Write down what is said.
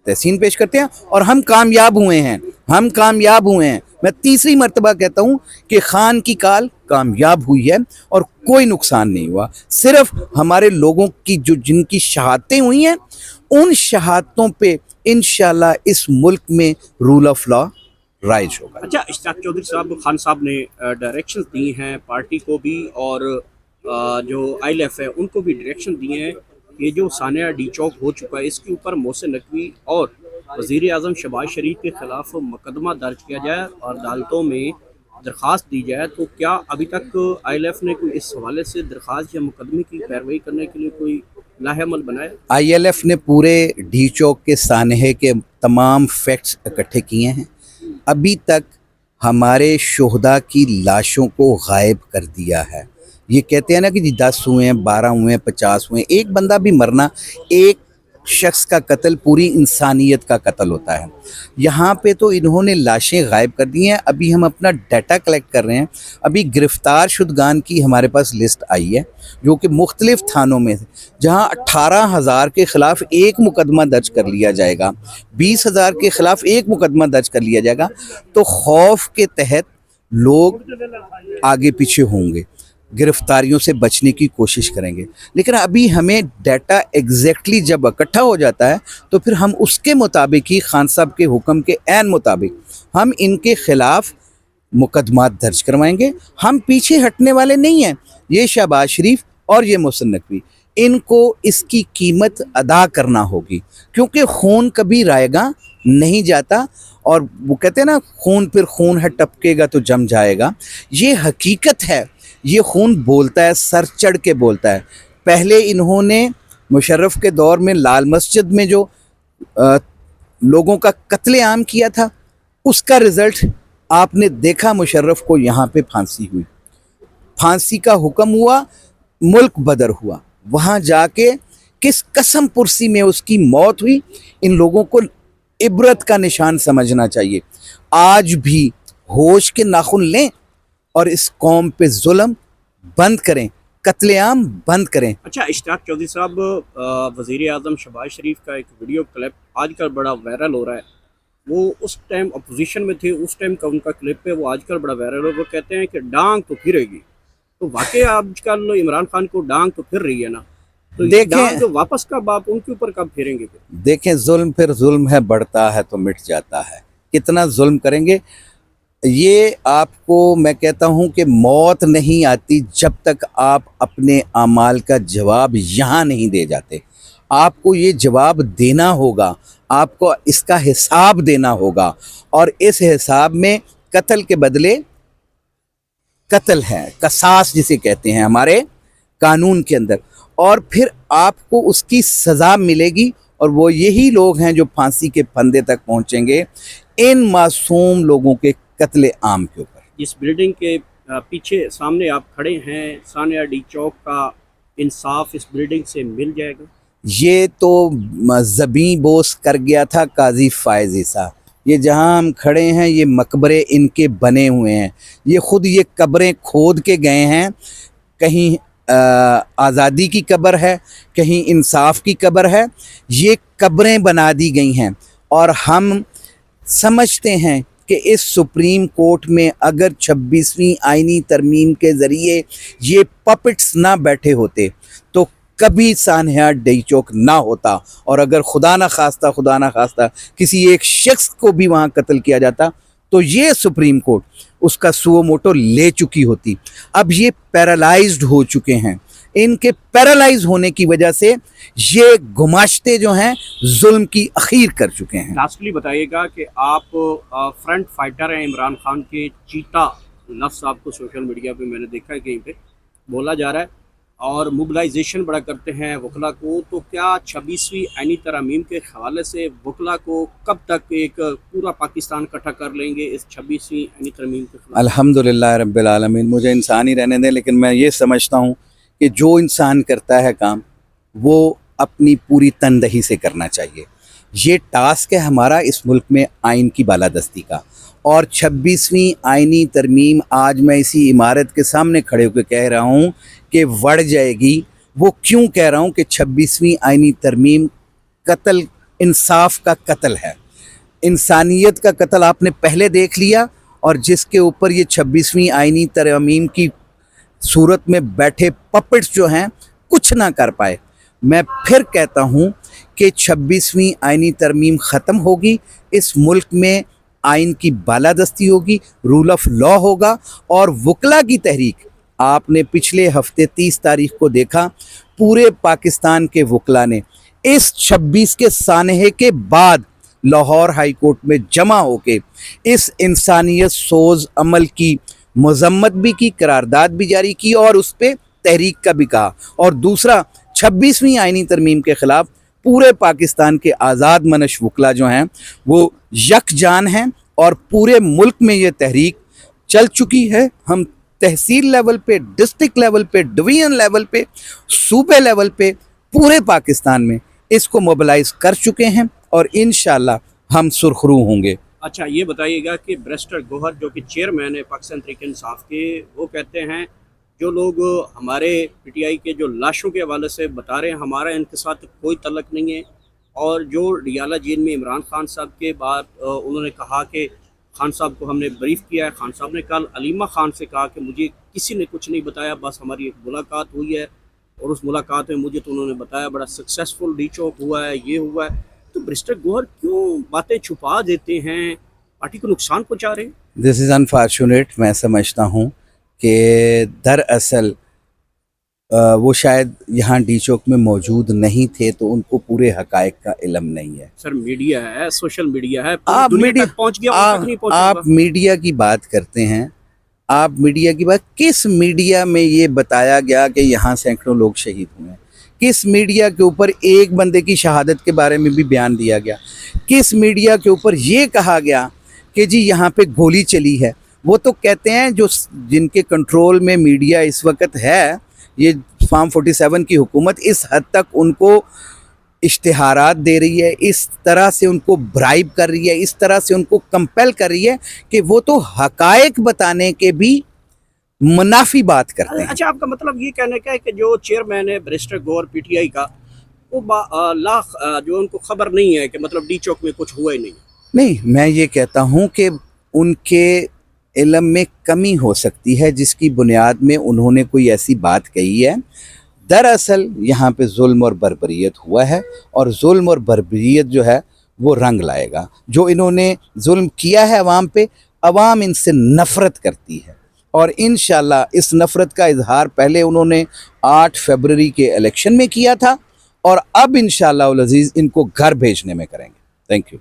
तहसीन पेश करते हैं और हम कामयाब हुए हैं। मैं तीसरी मर्तबा कहता हूँ कि खान की काल कामयाब हुई है और कोई नुकसान नहीं हुआ। सिर्फ हमारे लोगों की जो जिनकी शहादतें हुई हैं उन शहादतों पे इंशाल्लाह इस मुल्क में रूल ऑफ लॉ राइज होगा। अच्छा, इश्तियाक चौधरी साहब, खान साहब ने डायरेक्शंस दी हैं पार्टी को भी और जो ILF है उनको भी डायरेक्शन दिए हैं। ये जो सानिया डी चौक हो चुका है इसके ऊपर मोहसिन नकवी और वज़ीर आज़म शहबाज शरीफ के ख़िलाफ़ मुकदमा दर्ज किया जाए और अदालतों में दरख्वास्त दी जाए। तो क्या अभी तक ILF ने कोई इस हवाले से दरख्वास्त या मुकदमे की पैरवी करने के लिए कोई लाहेअमल बनाया? ILF ने पूरे डी चौक के सानहे के तमाम फैक्ट्स इकट्ठे किए हैं। अभी तक हमारे शोहदा की लाशों को गायब कर दिया है। ये कहते हैं ना कि जी 10 हुए हैं, 12 हुए हैं, 50 हुए हैं। एक बंदा भी मरना, एक शख्स का कत्ल पूरी इंसानियत का कत्ल होता है। यहाँ पे तो इन्होंने लाशें गायब कर दी हैं। अभी हम अपना डाटा कलेक्ट कर रहे हैं। अभी गिरफ़्तार शुदगान की हमारे पास लिस्ट आई है जो कि मुख्तलिफ़ थानों में, जहाँ 18,000 के ख़िलाफ़ एक मुकदमा दर्ज कर लिया जाएगा, 20,000 के ख़िलाफ़ एक मुकदमा दर्ज कर लिया जाएगा। तो खौफ के तहत लोग आगे पीछे होंगे, गिरफ्तारियों से बचने की कोशिश करेंगे। लेकिन अभी हमें डाटा एग्जैक्टली जब इकट्ठा हो जाता है तो फिर हम उसके मुताबिक ही खान साहब के हुक्म के ऐन मुताबिक हम इनके ख़िलाफ़ मुकदमात दर्ज करवाएंगे। हम पीछे हटने वाले नहीं हैं। ये शहबाज शरीफ और ये मोहसिन नकवी, इनको इसकी कीमत अदा करना होगी, क्योंकि खून कभी रायगा नहीं जाता। और वो कहते हैं ना, खून फिर खून है, टपकेगा तो जम जाएगा। ये हकीकत है। ये खून बोलता है, सर चढ़ के बोलता है। पहले इन्होंने मुशर्रफ के दौर में लाल मस्जिद में जो लोगों का कत्लेआम किया था, उसका रिज़ल्ट आपने देखा। मुशर्रफ को यहाँ पे फांसी हुई, फांसी का हुक्म हुआ, मुल्क बदर हुआ। वहाँ जाके किस कसम पुरसी में उसकी मौत हुई। इन लोगों को इबरत का निशान समझना चाहिए। आज भी होश के नाखुन लें और इस कौम पे जुल्म बंद करें, कत्लेआम बंद करें। अच्छा, इश्तियाक चौधरी साहब, वज़ीर आज़म शहबाज शरीफ का एक वीडियो क्लिप आजकल बड़ा वायरल हो रहा है। वो उस टाइम अपोजिशन में थे, उस टाइम का उनका क्लिप है, वो आजकल बड़ा वायरल हो। वो कहते हैं कि डांग तो फिरेगी। तो वाकई आजकल इमरान खान को डांग तो फिर रही है ना, तो देखें तो वापस कब आप उनके ऊपर कब फिरेंगे? देखें, जुल्म फिर जुल्म है, बढ़ता है तो मिट जाता है। कितना जुल्म करेंगे? ये आपको मैं कहता हूँ कि मौत नहीं आती जब तक आप अपने अमाल का जवाब यहाँ नहीं दे जाते। आपको ये जवाब देना होगा, आपको इसका हिसाब देना होगा। और इस हिसाब में कत्ल के बदले कत्ल है, कसास जिसे कहते हैं हमारे कानून के अंदर, और फिर आपको उसकी सज़ा मिलेगी। और वो यही लोग हैं जो फांसी के फंदे तक पहुँचेंगे इन मासूम लोगों के कत्ले आम के ऊपर। जिस बिल्डिंग के पीछे सामने आप खड़े हैं, सानिया डी चौक का इंसाफ इस बिल्डिंग से मिल जाएगा? ये तो ज़बी बोस कर गया था काजी फ़ायज़ ईसा। ये जहाँ हम खड़े हैं, ये मकबरे इनके बने हुए हैं। ये ख़ुद ये कब्रें खोद के गए हैं। कहीं आज़ादी की कब्र है, कहीं इंसाफ की कब्र है। ये कब्रें बना दी गई हैं। और हम समझते हैं कि इस सुप्रीम कोर्ट में अगर 26वीं आइनी तरमीम के ज़रिए ये पपेट्स ना बैठे होते तो कभी सानिया डी चौक ना होता। और अगर खुदा ना खास्ता किसी एक शख्स को भी वहाँ कत्ल किया जाता तो ये सुप्रीम कोर्ट उसका सुओ मोटो ले चुकी होती। अब ये पैरालाइज्ड हो चुके हैं। इनके पैरालाइज होने की वजह से ये गुमाश्ते जो हैं जुल्म की अखीर कर चुके हैं। लास्टली बताइएगा कि आप फ्रंट फाइटर हैं इमरान खान के। चीता लफ्ज़ आपको सोशल मीडिया पे मैंने देखा है, कहीं पे बोला जा रहा है, और मोबिलाइजेशन बड़ा करते हैं वकला को। तो क्या 26वीं आइनी तरमीम के हवाले से वकला को कब तक एक पूरा पाकिस्तान इकट्ठा कर लेंगे इस 26वीं आइनी तरमीम के खिलाफ? अल्हम्दुलिल्लाह रब्बिल आलमीन। मुझे इंसान ही रहने दें, लेकिन मैं ये समझता हूँ कि जो इंसान करता है काम वो अपनी पूरी तनदही से करना चाहिए। ये टास्क है हमारा इस मुल्क में आइन की बालादस्ती का। और 26वीं आइनी तरमीम आज मैं इसी इमारत के सामने खड़े होकर कह रहा हूँ कि बढ़ जाएगी। वो क्यों कह रहा हूँ कि 26वीं आइनी तरमीम कत्ल इंसाफ का कत्ल है, इंसानियत का कत्ल आपने पहले देख लिया, और जिसके ऊपर ये 26वीं आईनी तरमीम की सूरत में बैठे पपेट्स जो हैं कुछ ना कर पाए। मैं फिर कहता हूँ कि 26वीं आईनी तरमीम ख़त्म होगी, इस मुल्क में आइन की बालादस्ती होगी, रूल ऑफ लॉ होगा, और वकला की तहरीक आपने पिछले हफ्ते 30 तारीख को देखा, पूरे पाकिस्तान के वकला ने इस 26 के सानहे के बाद लाहौर हाई कोर्ट में जमा होके इस इंसानियत सोज अमल की मजम्मत भी की, करारदाद भी जारी की और उस पर तहरीक का भी कहा। और दूसरा, 26वीं आईनी तरमीम के ख़िलाफ़ पूरे पाकिस्तान के आज़ाद मनश वकला जो हैं वो यकजान हैं, और पूरे मुल्क में ये तहरीक चल चुकी है। हम तहसील लेवल पे, डिस्ट्रिक्ट लेवल पे, डिवीज़न लेवल पे, सूबे लेवल पे, पूरे पाकिस्तान में इसको मोबिलाइज़ कर चुके हैं, और इंशाअल्लाह हम सुरखरू होंगे। अच्छा, ये बताइएगा कि बैरिस्टर गौहर जो कि चेयरमैन है पाकिस्तान तहरीक इंसाफ के, वो कहते हैं जो लोग हमारे पीटीआई के जो लाशों के हवाले से बता रहे हैं हमारा इनके साथ कोई तल्लक नहीं है, और जो डियाला जेल में इमरान खान साहब के बाद उन्होंने कहा कि खान साहब को हमने ब्रीफ किया है। खान साहब ने कल अलीमा खान से कहा कि मुझे किसी ने कुछ नहीं बताया, बस हमारी एक मुलाकात हुई है, और उस मुलाकात में मुझे तो उन्होंने बताया बड़ा सक्सेसफुल डीचॉक हुआ है, ये हुआ है। तो बैरिस्टर गौहर क्यों बातें छुपा देते हैं, पार्टी को नुकसान पहुंचा रहे हैं? This is unfortunate. मैं समझता हूँ कि दरअसल वो शायद यहाँ डी चौक में मौजूद नहीं थे, तो उनको पूरे हकायक का इल्म नहीं है। सर, मीडिया है, सोशल मीडिया है, आप दुनिया मीडिया तक पहुंच गया, उन तक नहीं पहुंचा आप होगा। मीडिया की बात करते हैं, आप मीडिया की बात, किस मीडिया में ये बताया गया कि यहाँ सैकड़ों लोग शहीद हुए हैं? किस मीडिया के ऊपर एक बंदे की शहादत के बारे में भी बयान दिया गया? किस मीडिया के ऊपर ये कहा गया कि जी यहाँ पे गोली चली है? वो तो कहते हैं जो जिनके कंट्रोल में मीडिया इस वक्त है, ये फार्म 47 की हुकूमत इस हद तक उनको इश्तिहारात दे रही है, इस तरह से उनको ब्राइब कर रही है, इस तरह से उनको कंपेल कर रही है कि वो तो हकायक बताने के भी मुनाफी बात करते हैं। अच्छा, आपका मतलब ये कहने का है कि जो चेयरमैन है बैरिस्टर गौहर पीटीआई का, वो जो उनको खबर नहीं है कि मतलब डी चौक में कुछ हुआ ही नहीं? नहीं, मैं ये कहता हूँ कि उनके इल्म में कमी हो सकती है, जिसकी बुनियाद में उन्होंने कोई ऐसी बात कही है। दरअसल यहाँ पे जुल्म और बर्बरियत हुआ है, और जुल्म और बर्बरियत जो है वो रंग लाएगा। जो इन्होंने जुल्म किया है अवाम पे, अवाम इनसे नफ़रत करती है, और इंशाअल्लाह इस नफ़रत का इजहार पहले उन्होंने 8 फरवरी के इलेक्शन में किया था, और अब इंशाअल्लाह अज़ीज़ इनको घर भेजने में करेंगे। Thank you.